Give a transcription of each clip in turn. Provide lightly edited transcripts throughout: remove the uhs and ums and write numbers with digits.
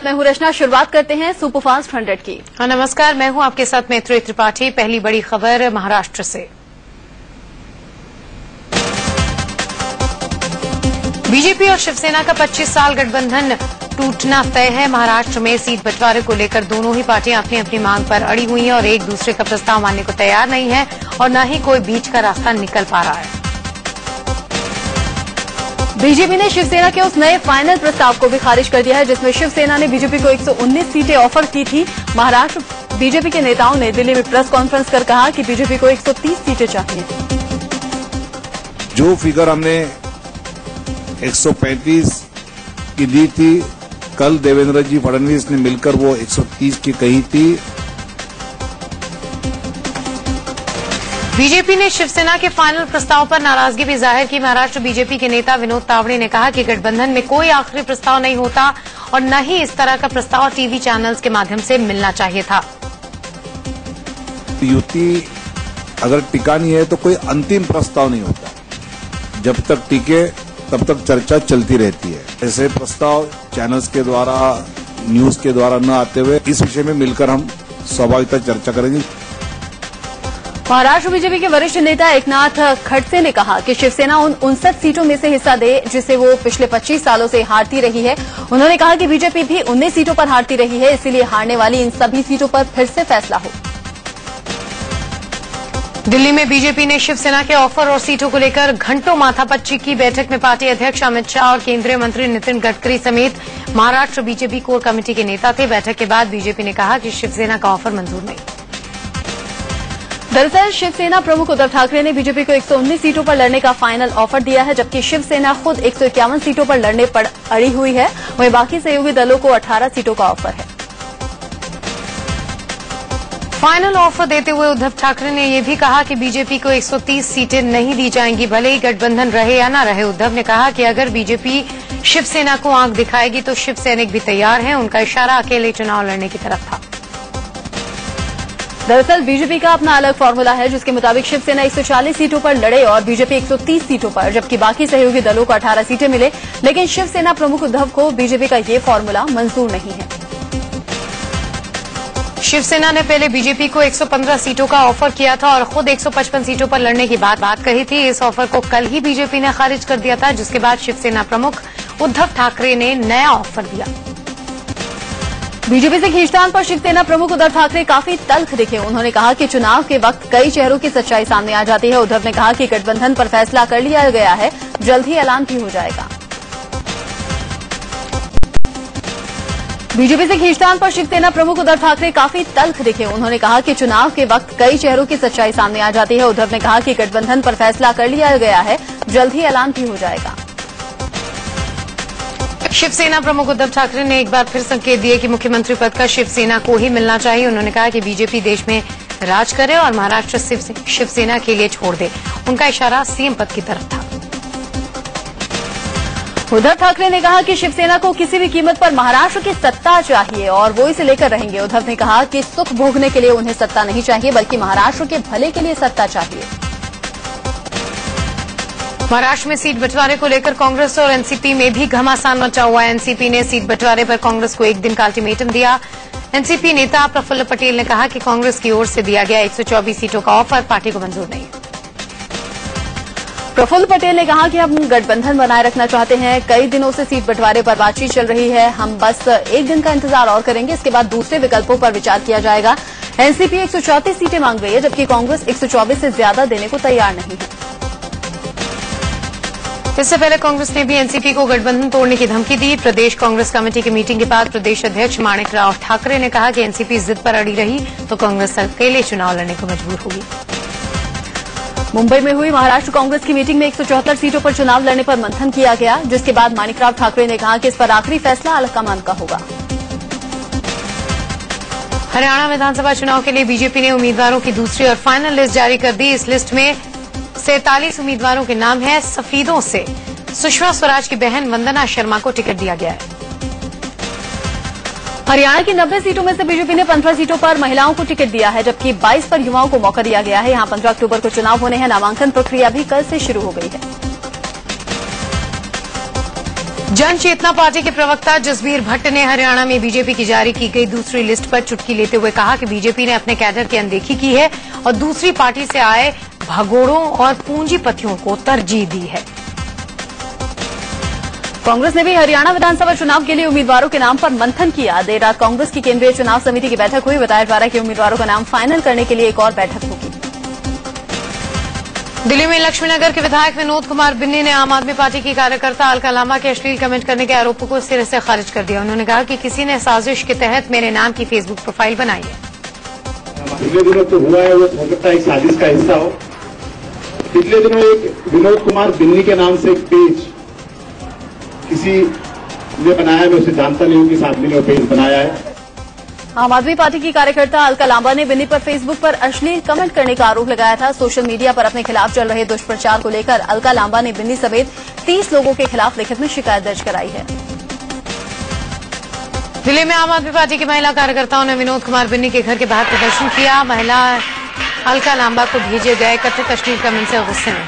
मैं हूं रचना। शुरुआत करते हैं सुपरफास्ट 100 की। नमस्कार, मैं हूं आपके साथ मैत्री त्रिपाठी। पहली बड़ी खबर महाराष्ट्र से। बीजेपी और शिवसेना का 25 साल गठबंधन टूटना तय है। महाराष्ट्र में सीट बंटवारे को लेकर दोनों ही पार्टियां अपनी अपनी मांग पर अड़ी हुई हैं और एक दूसरे का प्रस्ताव मानने को तैयार नहीं है और न ही कोई बीच का रास्ता निकल पा रहा है। बीजेपी ने शिवसेना के उस नए फाइनल प्रस्ताव को भी खारिज कर दिया है जिसमें शिवसेना ने बीजेपी को 119 सीटें ऑफर की थी। महाराष्ट्र बीजेपी के नेताओं ने दिल्ली में प्रेस कॉन्फ्रेंस कर कहा कि बीजेपी को 130 सीटें चाहिए। जो फिगर हमने 135 की दी थी, कल देवेंद्र जी फडणवीस ने मिलकर वो 130 की कही थी। बीजेपी ने शिवसेना के फाइनल प्रस्ताव पर नाराजगी भी जाहिर की। महाराष्ट्र बीजेपी के नेता विनोद तावड़े ने कहा कि गठबंधन में कोई आखिरी प्रस्ताव नहीं होता और न ही इस तरह का प्रस्ताव टीवी चैनल्स के माध्यम से मिलना चाहिए था। युति अगर टिकानी है तो कोई अंतिम प्रस्ताव नहीं होता, जब तक टिके तब तक चर्चा चलती रहती है। ऐसे प्रस्ताव चैनल्स के द्वारा, न्यूज के द्वारा न आते हुए इस विषय में मिलकर हम स्वाभाविकता चर्चा करेंगे। महाराष्ट्र बीजेपी के वरिष्ठ नेता एकनाथ खडसे ने कहा कि शिवसेना उन 59 सीटों में से हिस्सा दे जिसे वो पिछले 25 सालों से हारती रही है। उन्होंने कहा कि बीजेपी भी 19 सीटों पर हारती रही है, इसीलिए हारने वाली इन सभी सीटों पर फिर से फैसला हो। दिल्ली में बीजेपी ने शिवसेना के ऑफर और सीटों को लेकर घंटों माथापच्ची की। बैठक में पार्टी अध्यक्ष अमित शाह और केंद्रीय मंत्री नितिन गडकरी समेत महाराष्ट्र बीजेपी कोर कमेटी के नेता थे। बैठक के बाद बीजेपी ने कहा कि शिवसेना का ऑफर मंजूर नहीं। दरअसल शिवसेना प्रमुख उद्धव ठाकरे ने बीजेपी को 119 सीटों पर लड़ने का फाइनल ऑफर दिया है, जबकि शिवसेना खुद 151 सीटों पर लड़ने पर अड़ी हुई है। वहीं बाकी सहयोगी दलों को 18 सीटों का ऑफर है। फाइनल ऑफर देते हुए उद्धव ठाकरे ने यह भी कहा कि बीजेपी को 130 सीटें नहीं दी जाएंगी, भले ही गठबंधन रहे या न रहे। उद्धव ने कहा कि अगर बीजेपी शिवसेना को आंख दिखाएगी तो शिव सैनिक भी तैयार हैं। उनका इशारा अकेले चुनाव लड़ने की तरफ था। दरअसल बीजेपी का अपना अलग फॉर्मूला है जिसके मुताबिक शिवसेना 140 सीटों पर लड़े और बीजेपी 130 सीटों पर, जबकि बाकी सहयोगी दलों को 18 सीटें मिले। लेकिन शिवसेना प्रमुख उद्धव को बीजेपी का ये फॉर्मूला मंजूर नहीं है। शिवसेना ने पहले बीजेपी को 115 सीटों का ऑफर किया था और खुद 155 सीटों पर लड़ने की बात कही थी। इस ऑफर को कल ही बीजेपी ने खारिज कर दिया था, जिसके बाद शिवसेना प्रमुख उद्धव ठाकरे ने नया ऑफर दिया। बीजेपी से खींचतान पर शिवसेना प्रमुख उद्धव ठाकरे काफी तल्ख दिखे। उन्होंने कहा कि चुनाव के वक्त कई चेहरों की सच्चाई सामने आ जाती है। उद्धव ने कहा कि गठबंधन पर फैसला कर लिया गया है, जल्द ही ऐलान भी हो जाएगा। बीजेपी से खींचतान पर शिवसेना प्रमुख उद्धव ठाकरे काफी तल्ख दिखे। उन्होंने कहा कि चुनाव के वक्त कई चेहरों की सच्चाई सामने आ जाती है। उद्धव ने कहा कि गठबंधन पर फैसला कर लिया गया है, जल्द ही ऐलान भी हो जाएगा। शिवसेना प्रमुख उद्धव ठाकरे ने एक बार फिर संकेत दिए कि मुख्यमंत्री पद का शिवसेना को ही मिलना चाहिए। उन्होंने कहा कि बीजेपी देश में राज करे और महाराष्ट्र शिवसेना के लिए छोड़ दे। उनका इशारा सीएम पद की तरफ था। उद्धव ठाकरे ने कहा कि शिवसेना को किसी भी कीमत पर महाराष्ट्र की सत्ता चाहिए और वो इसे लेकर रहेंगे। उद्धव ने कहा कि सुख भोगने के लिए उन्हें सत्ता नहीं चाहिए, बल्कि महाराष्ट्र के भले के लिए सत्ता चाहिए। महाराष्ट्र में सीट बंटवारे को लेकर कांग्रेस और एनसीपी में भी घमासान मचा हुआ है। एनसीपी ने सीट बंटवारे पर कांग्रेस को एक दिन का अल्टीमेटम दिया। एनसीपी नेता प्रफुल्ल पटेल ने कहा कि कांग्रेस की ओर से दिया गया 124 सीटों का ऑफर पार्टी को मंजूर नहीं। प्रफुल्ल पटेल ने कहा कि हम गठबंधन बनाए रखना चाहते हैं। कई दिनों से सीट बंटवारे पर बातचीत चल रही है। हम बस एक दिन का इंतजार और करेंगे, इसके बाद दूसरे विकल्पों पर विचार किया जाएगा। एनसीपी 134 सीटें मांग रही है, जबकि कांग्रेस 124 से ज्यादा देने को तैयार नहीं है। इससे पहले कांग्रेस ने भी एनसीपी को गठबंधन तोड़ने की धमकी दी। प्रदेश कांग्रेस कमेटी की मीटिंग के बाद प्रदेश अध्यक्ष माणिक राव ठाकरे ने कहा कि एनसीपी जिद पर अड़ी रही तो कांग्रेस अकेले चुनाव लड़ने को मजबूर होगी। मुंबई में हुई महाराष्ट्र कांग्रेस की मीटिंग में 174 सीटों पर चुनाव लड़ने पर मंथन किया गया, जिसके बाद माणिक राव ठाकरे ने कहा कि इस पर आखिरी फैसला आलाकमान का होगा। हरियाणा विधानसभा चुनाव के लिए बीजेपी ने उम्मीदवारों की दूसरी और फाइनल लिस्ट जारी कर दी। इस लिस्ट में 47 उम्मीदवारों के नाम हैं। सफीदों से सुषमा स्वराज की बहन वंदना शर्मा को टिकट दिया गया है। हरियाणा की 90 सीटों में से बीजेपी ने 15 सीटों पर महिलाओं को टिकट दिया है, जबकि 22 पर युवाओं को मौका दिया गया है। यहां 15 अक्टूबर को चुनाव होने हैं। नामांकन प्रक्रिया भी कल से शुरू हो गई है। जन चेतना पार्टी के प्रवक्ता जसबीर भट्ट ने हरियाणा में बीजेपी की जारी की गई दूसरी लिस्ट पर चुटकी लेते हुए कहा कि बीजेपी ने अपने कैडर की अनदेखी की है और दूसरी पार्टी से आए भगोड़ों और पूंजीपतियों को तरजीह दी है। कांग्रेस ने भी हरियाणा विधानसभा चुनाव के लिए उम्मीदवारों के नाम पर मंथन किया। देर रात कांग्रेस की केंद्रीय चुनाव समिति की बैठक हुई। बताया जा रहा है कि उम्मीदवारों का नाम फाइनल करने के लिए एक और बैठक होगी। दिल्ली में लक्ष्मीनगर के विधायक विनोद कुमार बिन्नी ने आम आदमी पार्टी की कार्यकर्ता अलका लांबा के अश्लील कमेंट करने के आरोपों को सिरे से खारिज कर दिया। उन्होंने कहा कि किसी ने साजिश के तहत मेरे नाम की फेसबुक प्रोफाइल बनाई है। पिछले दिनों तो हुआ है, वो हो सकता है एक साजिश का हिस्सा हो। पिछले दिनों एक विनोद कुमार बिन्नी के नाम से एक पेज किसी ने बनाया, मैं उसे जानता नहीं हूं किस आदमी ने वो पेज बनाया है। आम आदमी पार्टी की कार्यकर्ता अलका लांबा ने बिन्नी पर फेसबुक पर अश्लील कमेंट करने का आरोप लगाया था। सोशल मीडिया पर अपने खिलाफ चल रहे दुष्प्रचार को लेकर अलका लांबा ने बिन्नी समेत 30 लोगों के खिलाफ लिखित में शिकायत दर्ज कराई है। दिल्ली में आम आदमी पार्टी की महिला कार्यकर्ताओं ने विनोद कुमार बिन्नी के घर के बाहर प्रदर्शन किया। महिला अलका लांबा को भेजे गए कथित अश्लील कमेंट से गुस्से में।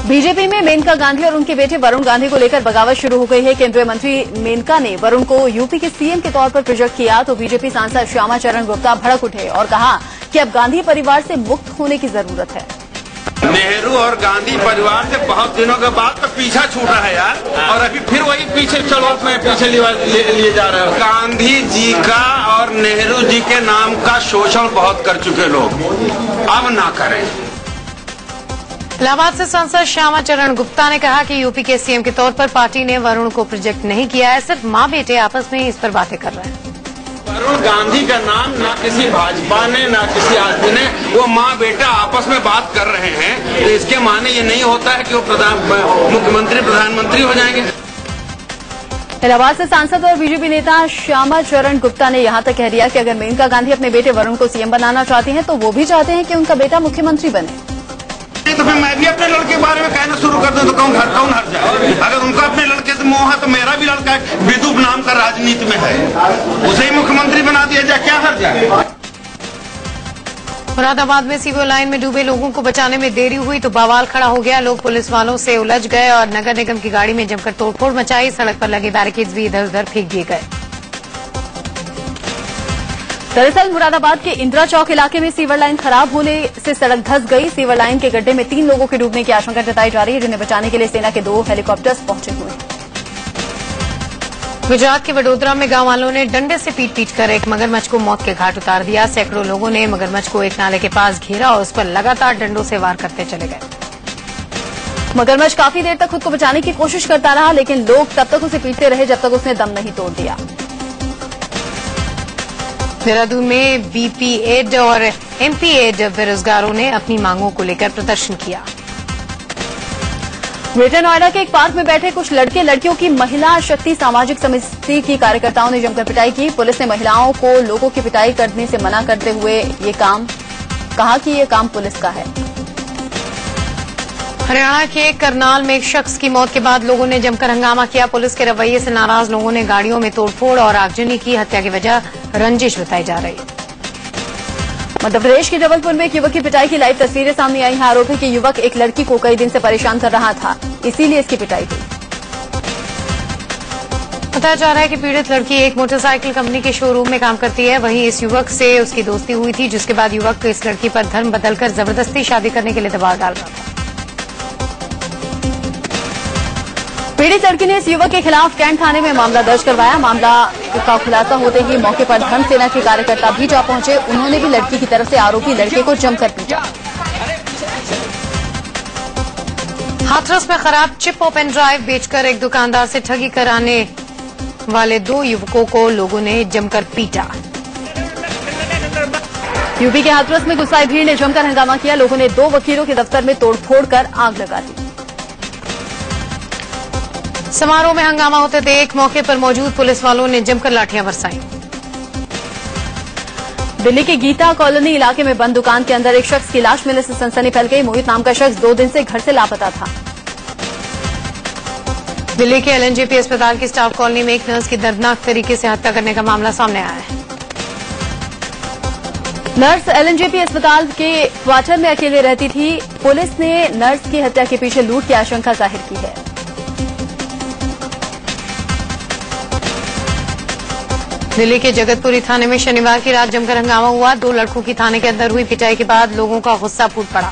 बीजेपी में मेनका गांधी और उनके बेटे वरुण गांधी को लेकर बगावत शुरू हो गई है। केंद्रीय मंत्री मेनका ने वरुण को यूपी के सीएम के तौर पर प्रोजेक्ट किया तो बीजेपी सांसद श्यामा चरण गुप्ता भड़क उठे और कहा कि अब गांधी परिवार से मुक्त होने की जरूरत है। नेहरू और गांधी परिवार से बहुत दिनों के बाद तो पीछा छूटा है यार, और अभी फिर वही पीछे चलो में पीछे लिए जा रहे हो। गांधी जी का और नेहरू जी के नाम का शोषण बहुत कर चुके लोग, अब ना करें। इलाहाबाद से सांसद श्यामा चरण गुप्ता ने कहा कि यूपी के सीएम के तौर पर पार्टी ने वरुण को प्रोजेक्ट नहीं किया है, सिर्फ मां बेटे आपस में इस पर बातें कर रहे हैं। वरुण गांधी का नाम ना किसी भाजपा ने ना किसी आदमी ने, वो माँ बेटा आपस में बात कर रहे हैं, तो इसके माने ये नहीं होता है कि वो मुख्यमंत्री प्रधानमंत्री हो जाएंगे। इलाहाबाद से सांसद और बीजेपी नेता श्यामा चरण गुप्ता ने यहां तक कह दिया कि अगर मेनका गांधी अपने बेटे वरुण को सीएम बनाना चाहती हैं तो वो भी चाहते हैं कि उनका बेटा मुख्यमंत्री बने। तो फिर मैं भी अपने लड़के के बारे में कहना शुरू कर दूं तो कौन हट जाए। अगर उनका अपने लड़के से मोह है तो मेरा भी लड़का विदुप नाम का राजनीति में है, उसे ही मुख्यमंत्री बना दिया जाए, क्या हट जाए। मुरादाबाद में सीवर लाइन में डूबे लोगों को बचाने में देरी हुई तो बवाल खड़ा हो गया। लोग पुलिस वालों से उलझ गए और नगर निगम की गाड़ी में जमकर तोड़फोड़ मचाई। सड़क पर लगे बैरिकेड्स भी इधर उधर फेंक दिए गए। दरअसल मुरादाबाद के इंदिरा चौक इलाके में सीवर लाइन खराब होने से सड़क धंस गई। सीवर लाइन के गड्ढे में 3 लोगों के डूबने की आशंका जताई जा रही है, जिन्हें बचाने के लिए सेना के 2 हेलीकॉप्टर्स पहुंचे हुए हैं। गुजरात के वडोदरा में गांव वालों ने डंडे से पीट कर एक मगरमच्छ को मौत के घाट उतार दिया। सैकड़ों लोगों ने मगरमच्छ को एक नाले के पास घेरा और उस पर लगातार डंडों से वार करते चले गए। मगरमच्छ काफी देर तक खुद को बचाने की कोशिश करता रहा, लेकिन लोग तब तक उसे पीटते रहे जब तक उसने दम नहीं तोड़ दिया। देहरादून में बीपी एड और एमपी एड बेरोजगारों ने अपनी मांगों को लेकर प्रदर्शन किया। ग्रेटर नोएडा के एक पार्क में बैठे कुछ लड़के लड़कियों की महिला शक्ति सामाजिक समिति की कार्यकर्ताओं ने जमकर पिटाई की। पुलिस ने महिलाओं को लोगों की पिटाई करने से मना करते हुए कहा कि ये काम पुलिस का है। हरियाणा के करनाल में एक शख्स की मौत के बाद लोगों ने जमकर हंगामा किया। पुलिस के रवैये से नाराज लोगों ने गाड़ियों में तोड़फोड़ और आगजनी की। हत्या की वजह रंजिश बताई जा रही है। मध्य प्रदेश के जबलपुर में एक युवक की पिटाई की लाइव तस्वीरें सामने आई हैं। आरोप है कि युवक एक लड़की को कई दिन से परेशान कर रहा था, इसीलिए इसकी पिटाई हुई। बताया जा रहा है कि पीड़ित लड़की एक मोटरसाइकिल कंपनी के शोरूम में काम करती है। वहीं इस युवक से उसकी दोस्ती हुई थी, जिसके बाद युवक इस लड़की पर धर्म बदलकर जबरदस्ती शादी करने के लिए दबाव डाल रहा था। पीड़ित लड़की ने इस युवक के खिलाफ कैंट थाने में मामला दर्ज करवाया। मामला का खुलासा होते ही मौके पर धर्म सेना के कार्यकर्ता भी जा पहुंचे। उन्होंने भी लड़की की तरफ से आरोपी लड़के को जमकर पीटा। हाथरस में खराब चिप और पेन ड्राइव बेचकर एक दुकानदार से ठगी कराने वाले 2 युवकों को लोगों ने जमकर पीटा। यूपी के हाथरस में गुस्साई भीड़ ने जमकर हंगामा किया। लोगों ने 2 वकीलों के दफ्तर में तोड़फोड़ कर आग लगा दी। समारोह में हंगामा होते देख मौके पर मौजूद पुलिस वालों ने जमकर लाठियां बरसाई। दिल्ली के गीता कॉलोनी इलाके में बंद दुकान के अंदर एक शख्स की लाश मिलने से सनसनी फैल गई। मोहित नाम का शख्स 2 दिन से घर से लापता था। दिल्ली के एलएनजेपी अस्पताल की स्टाफ कॉलोनी में एक नर्स की दर्दनाक तरीके से हत्या करने का मामला सामने आया है। नर्स एलएनजेपी अस्पताल के क्वार्टर में अकेले रहती थी। पुलिस ने नर्स की हत्या के पीछे लूट की आशंका जाहिर की है। दिल्ली के जगतपुरी थाने में शनिवार की रात जमकर हंगामा हुआ। 2 लड़कों की थाने के अंदर हुई पिटाई के बाद लोगों का गुस्सा फूट पड़ा।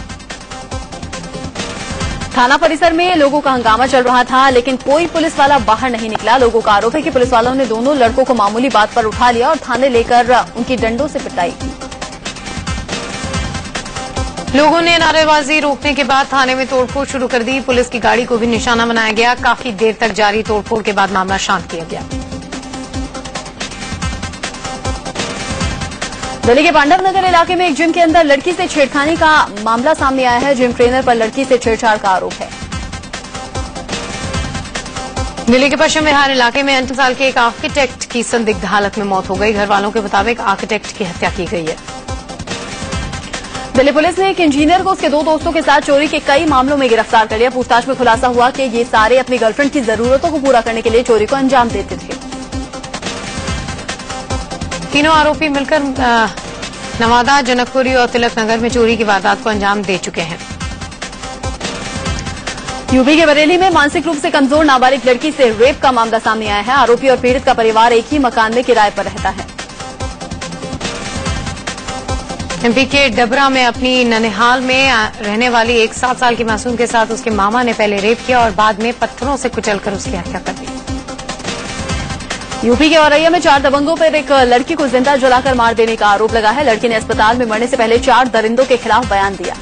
थाना परिसर में लोगों का हंगामा चल रहा था, लेकिन कोई पुलिस वाला बाहर नहीं निकला। लोगों का आरोप है कि पुलिस वालों ने दोनों लड़कों को मामूली बात पर उठा लिया और थाने लेकर उनकी डंडों से पिटाई की। लोगों ने नारेबाजी रोकने के बाद थाने में तोड़फोड़ शुरू कर दी। पुलिस की गाड़ी को भी निशाना बनाया गया। काफी देर तक जारी तोड़फोड़ के बाद मामला शांत किया गया। दिल्ली के पांडव नगर इलाके में एक जिम के अंदर लड़की से छेड़खानी का मामला सामने आया है। जिम ट्रेनर पर लड़की से छेड़छाड़ का आरोप है। दिल्ली के पश्चिम विहार इलाके में 38 साल के एक आर्किटेक्ट की संदिग्ध हालत में मौत हो गई। घर वालों के मुताबिक आर्किटेक्ट की हत्या की गई है। दिल्ली पुलिस ने एक इंजीनियर को उसके 2 दोस्तों के साथ चोरी के कई मामलों में गिरफ्तार कर लिया। पूछताछ में खुलासा हुआ कि ये सारे अपनी गर्लफ्रेंड की जरूरतों को पूरा करने के लिए चोरी को अंजाम देते थे। तीनों आरोपी मिलकर नवादा, जनकपुरी और तिलक नगर में चोरी की वारदात को अंजाम दे चुके हैं। यूपी के बरेली में मानसिक रूप से कमजोर नाबालिग लड़की से रेप का मामला सामने आया है। आरोपी और पीड़ित का परिवार एक ही मकान में किराए पर रहता है। एमपी के डबरा में अपनी ननिहाल में रहने वाली एक 7 साल की मासूम के साथ उसके मामा ने पहले रेप किया और बाद में पत्थरों से कुचलकर उसकी हत्या कर दी। यूपी के औरैया में 4 दबंगों पर एक लड़की को जिंदा जलाकर मार देने का आरोप लगा है। लड़की ने अस्पताल में मरने से पहले 4 दरिंदों के खिलाफ बयान दिया।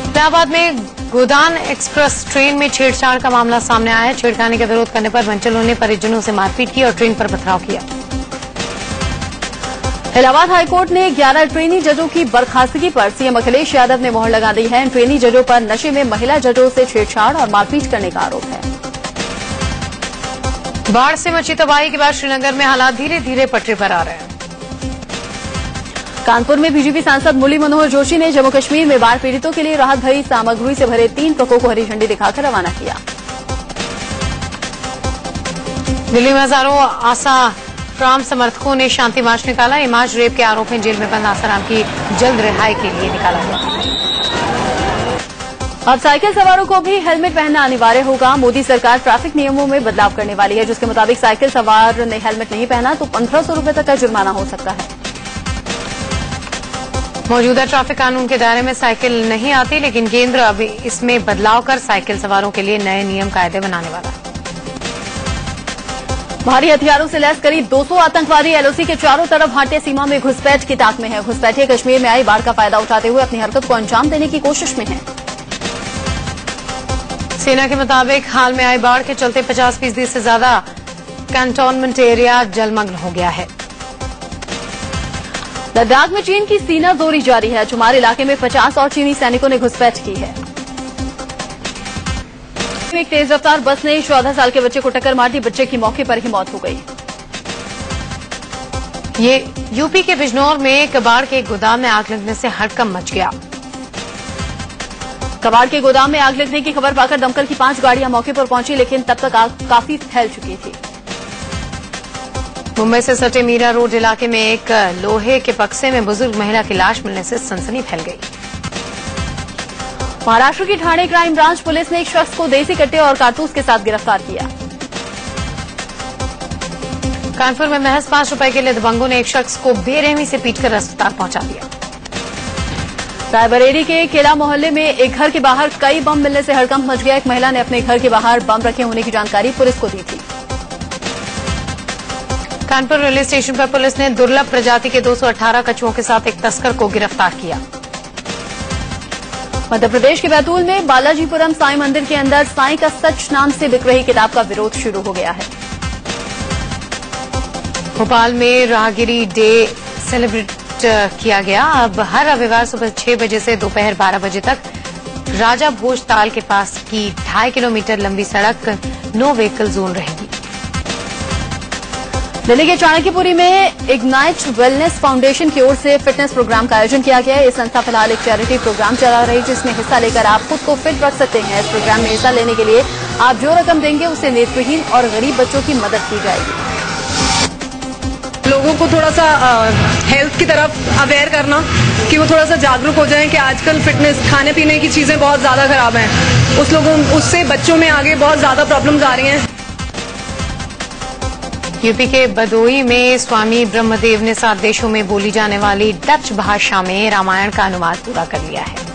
इलाहाबाद में गोदान एक्सप्रेस ट्रेन में छेड़छाड़ का मामला सामने आया है। छेड़खानी का विरोध करने पर वंचलों ने परिजनों से मारपीट की और ट्रेन पर पथराव किया। इलाहाबाद हाईकोर्ट ने 11 ट्रेनी जजों की बर्खास्तगी पर सीएम अखिलेश यादव ने मोहर लगा दी है। इन ट्रेनी जजों पर नशे में महिला जजों से छेड़छाड़ और मारपीट करने का आरोप है। बाढ़ से मची तबाही के बाद श्रीनगर में हालात धीरे धीरे पटरी पर आ रहे हैं। कानपुर में बीजेपी सांसद मुरली मनोहर जोशी ने जम्मू कश्मीर में बाढ़ पीड़ितों के लिए राहत भरी सामग्री से भरे 3 ट्रकों को हरी झंडी दिखाकर रवाना किया। दिल्ली में हजारों आशा ट्राम समर्थकों ने शांति मार्च निकाला। ये मार्च रेप के आरोप में जेल में बंद आसाराम की जल्द रिहाई के लिए निकाला गया। अब साइकिल सवारों को भी हेलमेट पहनना अनिवार्य होगा। मोदी सरकार ट्रैफिक नियमों में बदलाव करने वाली है, जिसके मुताबिक साइकिल सवार ने हेलमेट नहीं पहना तो 1500 रुपए तक का जुर्माना हो सकता है। मौजूदा ट्रैफिक कानून के दायरे में साइकिल नहीं आती, लेकिन केंद्र अब इसमें बदलाव कर साइकिल सवारों के लिए नए नियम कायदे बनाने वाला है। भारी हथियारों से लैस करीब 200 आतंकवादी एलओसी के चारों तरफ भारतीय सीमा में घुसपैठ की ताक में है। घुसपैठिए कश्मीर में आई बाढ़ का फायदा उठाते हुए अपनी हरकत को अंजाम देने की कोशिश में है। सेना के मुताबिक हाल में आई बाढ़ के चलते 50% से ज्यादा कैंटोनमेंट एरिया जलमग्न हो गया है। लद्दाख में चीन की सीनाजोरी जारी है। चुमार इलाके में 50 और चीनी सैनिकों ने घुसपैठ की है। एक तेज रफ्तार बस ने 14 साल के बच्चे को टक्कर मार दी। बच्चे की मौके पर ही मौत हो गई। ये यूपी के बिजनौर में कबाड़ के एक गोदाम में आग लगने से हड़कंप मच गया। कबाड़ के गोदाम में आग लगने की खबर पाकर दमकल की 5 गाड़ियां मौके पर पहुंची, लेकिन तब तक आग काफी फैल चुकी थी। मुंबई से सटे मीरा रोड इलाके में एक लोहे के बक्से में बुजुर्ग महिला की लाश मिलने से सनसनी फैल गई। महाराष्ट्र की ठाणे क्राइम ब्रांच पुलिस ने एक शख्स को देसी कट्टे और कारतूस के साथ गिरफ्तार किया। कानपुर में महज 5 रुपए के लिए दबंगों ने एक शख्स को बेरहमी से पीटकर अस्पताल पहुंचा दिया। रायबरेली के केला मोहल्ले में एक घर के बाहर कई बम मिलने से हड़कंप मच गया। एक महिला ने अपने घर के बाहर बम रखे होने की जानकारी पुलिस को दी थी। कानपुर रेलवे स्टेशन पर पुलिस ने दुर्लभ प्रजाति के 218 कछुओं के साथ एक तस्कर को गिरफ्तार किया। मध्य प्रदेश के बैतूल में बालाजीपुरम साईं मंदिर के अंदर साईं का सच नाम से बिक रही किताब का विरोध शुरू हो गया है। भोपाल में राहगिरी डे सेलिब्रेट किया गया। अब हर रविवार सुबह 6 बजे से दोपहर 12 बजे तक राजा भोज ताल के पास की 2.5 किलोमीटर लंबी सड़क नो व्हीकल जोन रहेगी। दिल्ली के चाणक्यपुरी में इग्नाइट वेलनेस फाउंडेशन की ओर से फिटनेस प्रोग्राम का आयोजन किया गया है। ये संस्था फिलहाल एक चैरिटी प्रोग्राम चला रही है, जिसमें हिस्सा लेकर आप खुद को फिट रख सकते हैं। इस प्रोग्राम में हिस्सा लेने के लिए आप जो रकम देंगे उससे नेत्रहीन और गरीब बच्चों की मदद की जाएगी। लोगों को थोड़ा सा हेल्थ की तरफ अवेयर करना, कि वो थोड़ा सा जागरूक हो जाएं कि आजकल फिटनेस खाने पीने की चीजें बहुत ज्यादा खराब हैं। उससे बच्चों में आगे बहुत ज्यादा प्रॉब्लम्स आ रही हैं। यूपी के बदोई में स्वामी ब्रह्मदेव ने 7 देशों में बोली जाने वाली डच भाषा में रामायण का अनुवाद पूरा कर लिया है।